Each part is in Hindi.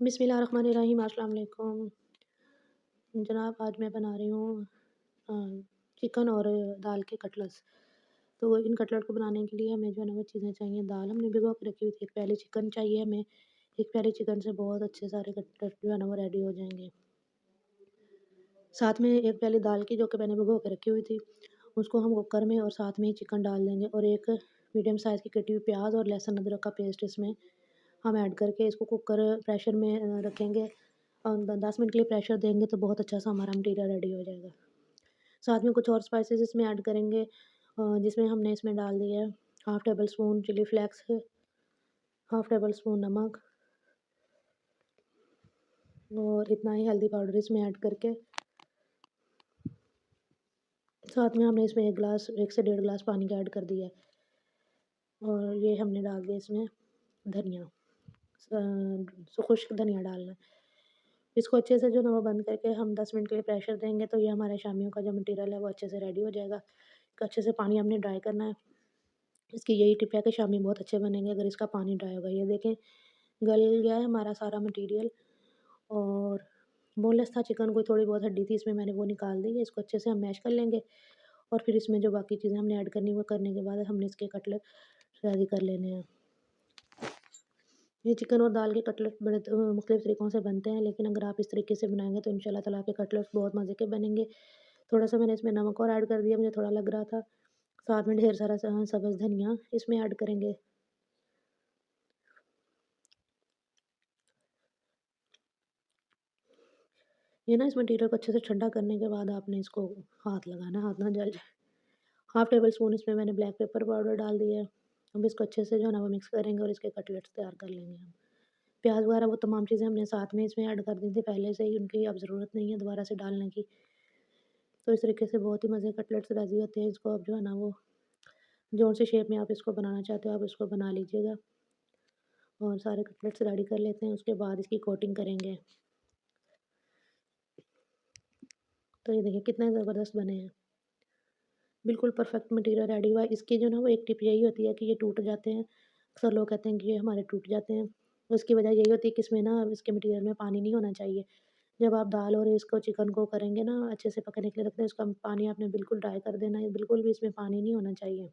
बिस्मिल्लाहिर्रहमानिर्रहीम अस्सलाम वालेकुम। जनाब आज मैं बना रही हूँ अ, चिकन और दाल के कटलेट्स। तो इन कटलेट को बनाने के लिए हमें जो है ना वो चीज़ें चाहिए। दाल हमने भिगो के रखी हुई थी, 1 प्याली चिकन चाहिए हमें। 1 प्याली चिकन से बहुत अच्छे सारे कटलेट जो है ना वो रेडी हो जाएँगे। साथ में 1 प्याली दाल की जो कि मैंने भिगो के रखी हुई थी, उसको हम कुकर में और साथ में ही चिकन डाल देंगे और एक मीडियम साइज़ की कटी हुई प्याज़ और लहसुन अदरक का पेस्ट इसमें हम ऐड करके इसको कुकर प्रेशर में रखेंगे और 10 मिनट के लिए प्रेशर देंगे तो बहुत अच्छा सा हमारा मटीरियल रेडी हो जाएगा। साथ में कुछ और स्पाइसेस इसमें ऐड करेंगे जिसमें हमने इसमें डाल दिया है half tablespoon chilli flakes, half tablespoon नमक और इतना ही हल्दी पाउडर इसमें ऐड करके साथ में हमने इसमें 1 से डेढ़ गिलास पानी का ऐड कर दिया है और ये हमने डाल दिया इसमें धनिया, खुश्क धनिया डालना है। इसको अच्छे से जो ना वो बंद करके हम 10 मिनट के लिए प्रेशर देंगे तो ये हमारे शामियों का जो मटीरियल है वो अच्छे से रेडी हो जाएगा। अच्छे से पानी हमने ड्राई करना है। इसकी यही टिप है कि शामी बहुत अच्छे बनेंगे अगर इसका पानी ड्राई होगा। ये देखें गल गया है हमारा सारा मटीरियल और बोनलेस था चिकन, कोई थोड़ी बहुत हड्डी थी इसमें, मैंने वो निकाल दी है। इसको अच्छे से हम मैश कर लेंगे और फिर इसमें जो बाकी चीज़ें हमने ऐड करनी वो करने के बाद हमने इसके कटलेट रेडी कर लेने हैं। ये चिकन और दाल के कटलेट बड़े मुख्तलिफ़ तरीक़ों से बनते हैं, लेकिन अगर आप इस तरीके से बनाएँगे तो इंशाल्लाह ताला आपके कटलेट्स बहुत मज़े के बनेंगे। थोड़ा-सा मैंने इसमें नमक और ऐड कर दिया, मुझे थोड़ा लग रहा था। साथ में ढेर सारा सब्ज़ धनिया इसमें ऐड करेंगे। ये ना इस मटीरियल को अच्छे से ठंडा करने के बाद आपने इसको हाथ लगाना है, हाथ ना जल जाए। हाफ़ टेबल स्पून इसमें मैंने ब्लैक पेपर पाउडर डाल दिया है। अब इसको अच्छे से जो है ना वो मिक्स करेंगे और इसके कटलेट्स तैयार कर लेंगे हम। प्याज़ वगैरह वो तमाम चीज़ें हमने साथ में इसमें ऐड कर दी थी पहले से ही, उनकी अब ज़रूरत नहीं है दोबारा से डालने की। तो इस तरीके से बहुत ही मज़े के कटलेट्स रेडी होते हैं। इसको अब जो है ना वो जौन सी शेप में आप इसको बनाना चाहते हो आप इसको बना लीजिएगा और सारे कटलेट्स रेडी कर लेते हैं। उसके बाद इसकी कोटिंग करेंगे। तो ये देखिए कितने ज़बरदस्त बने हैं। बिल्कुल परफेक्ट मटीरियल रेडी हुआ है। इसकी जो ना वो एक टिप यही होती है कि ये टूट जाते हैं। अक्सर लोग कहते हैं कि ये हमारे टूट जाते हैं। उसकी वजह यही होती है कि इसमें ना इसके मटीरियल में पानी नहीं होना चाहिए। जब आप दाल और इसको चिकन को करेंगे ना अच्छे से पकने के लिए रखते हैं, इसका पानी आपने बिल्कुल ड्राई कर देना है, बिल्कुल भी इसमें पानी नहीं होना चाहिए।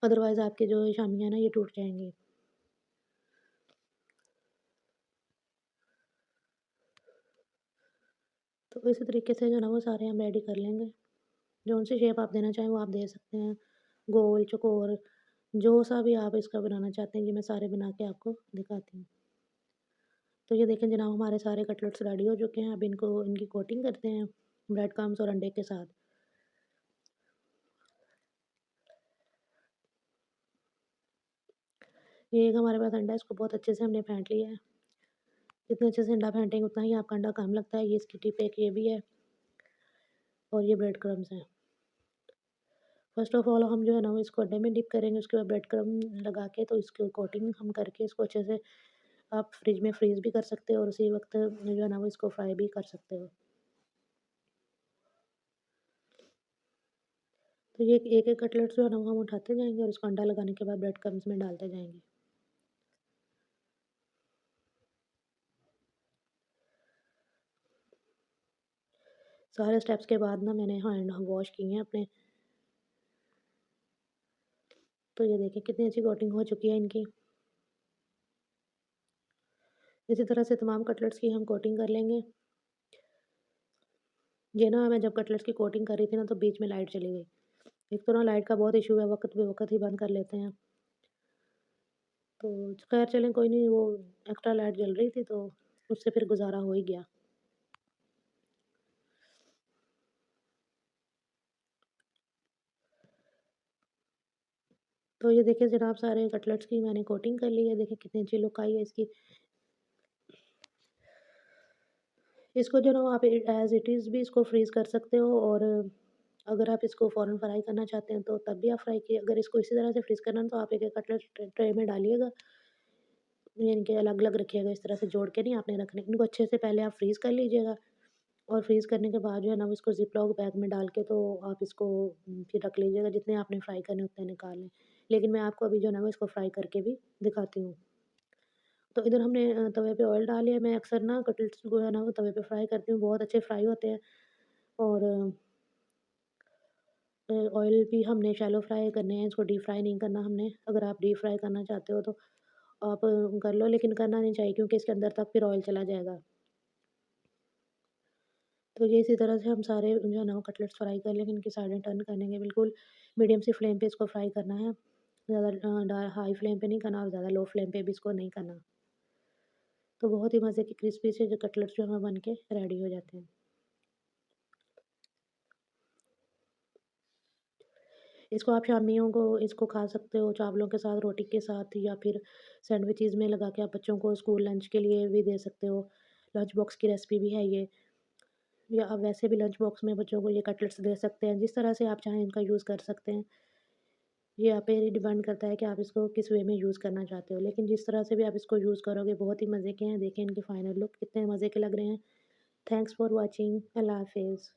अदरवाइज़ आपके जो शामियाँ ना ये टूट जाएँगी। तो इसी तरीके से जो ना वो सारे हम रेडी कर लेंगे। जौन-सी शेप आप देना चाहें वो आप दे सकते हैं। गोल, चौकोर, जो सा भी आप इसका बनाना चाहते हैं, ये मैं सारे बना के आपको दिखाती हूँ। तो ये देखें जनाब हमारे सारे कटलेट्स रेडी हो चुके हैं। अब इनको इनकी कोटिंग करते हैं ब्रेड क्रम्स और अंडे के साथ। ये एक हमारे पास अंडा है, इसको बहुत अच्छे से हमने फेंट लिया है। जितने अच्छे से अंडा फेंटेंगे उतना ही आपका अंडा कम लगता है। ये इसकी टिप एक ये भी है और ये ब्रेड क्रम्स हैं। फर्स्ट ऑफ ऑल हम जो है ना वो इसको अंडे में डिप करेंगे, उसके बाद ब्रेड क्रम्ब लगा के तो इसकी कोटिंग हम करके इसको अच्छे से आप फ्रिज में फ्रीज़ भी कर सकते हो और उसी वक़्त जो है ना वो इसको फ्राई भी कर सकते हो। तो ये एक-एक कटलेट जो है ना वो हम उठाते जाएँगे और इसको अंडा लगाने के बाद ब्रेड क्रम्स में डालते जाएँगे। सारे स्टेप्स के बाद ना मैंने हैंड वॉश किए हैं अपने। तो ये देखिए कितनी अच्छी कोटिंग हो चुकी है इनकी। इसी तरह से तमाम कटलेट्स की हम कोटिंग कर लेंगे। ये ना मैं जब कटलेट्स की कोटिंग कर रही थी ना तो बीच में लाइट चली गई। एक तो ना लाइट का बहुत इश्यू है, वक़्त बेवक़्त ही बंद कर लेते हैं। तो खैर चलें कोई नहीं, वो एक्स्ट्रा लाइट जल रही थी तो उससे फिर गुज़ारा हो ही गया। तो ये देखिए जनाब सारे कटलेट्स की मैंने कोटिंग कर ली है। देखिए कितनी अच्छी लुक आई है इसकी। इसको जो ना आप एज़ इट इज़ भी इसको फ्रीज़ कर सकते हो और अगर आप इसको फ़ौरन फ्राई करना चाहते हैं तो तब भी आप फ्राई किए। अगर इसको इसी तरह से फ्रीज़ करना है तो आप एक-एक कटलेट ट्रे में डालिएगा। यानी कि अलग-अलग रखिएगा, इस तरह से जोड़ के नहीं आपने रखने। इनको अच्छे से पहले आप फ्रीज़ कर लीजिएगा और फ्रीज़ करने के बाद जो है ना इसको ज़िप-लॉक बैग में डाल के तो आप इसको फिर रख लीजिएगा। जितने आपने फ्राई करने उतने निकाल लें। लेकिन मैं आपको अभी जो है ना वो इसको फ्राई करके भी दिखाती हूँ। तो इधर हमने तवे पे ऑयल डाल लिया। मैं अक्सर ना कटलेट्स जो है ना वो तवे पे फ्राई करती हूँ, बहुत अच्छे फ्राई होते हैं। और ऑयल भी हमने शैलो फ्राई करने हैं, इसको डीप फ्राई नहीं करना हमने। अगर आप डीप फ्राई करना चाहते हो तो आप कर लो, लेकिन करना नहीं चाहिए क्योंकि इसके अंदर तक फिर ऑयल चला जाएगा। तो ये इसी तरह से हम सारे जो है ना वो कटलेट्स फ्राई कर लेंगे, इनकी साइडें टर्न करेंगे बिल्कुल मीडियम सी फ्लेम पे इसको फ्राई करना है। ज़्यादा हाई फ्लेम पे नहीं करना और ज़्यादा लो फ्लेम पे भी इसको नहीं करना। तो बहुत ही मज़े के क्रिस्पी से जो कटलेट्स जो हमें बन के रेडी हो जाते हैं। इसको आप शामियों को इसको खा सकते हो चावलों के साथ, रोटी के साथ या फिर सैंडविचेज़ में लगा के आप बच्चों को स्कूल लंच के लिए भी दे सकते हो। लंच बॉक्स की रेसिपी भी है ये। या आप वैसे भी लंच बॉक्स में बच्चों को ये कटलेट्स दे सकते हैं, जिस तरह से आप चाहें इनका यूज़ कर सकते हैं। ये आप पे ही डिपेंड करता है कि आप इसको किस वे में यूज़ करना चाहते हो। लेकिन जिस तरह से भी आप इसको यूज़ करोगे बहुत ही मज़े के हैं। देखें इनके फाइनल लुक कितने मज़े के लग रहे हैं। Thanks for watching. अल्लाह हाफ़िज़।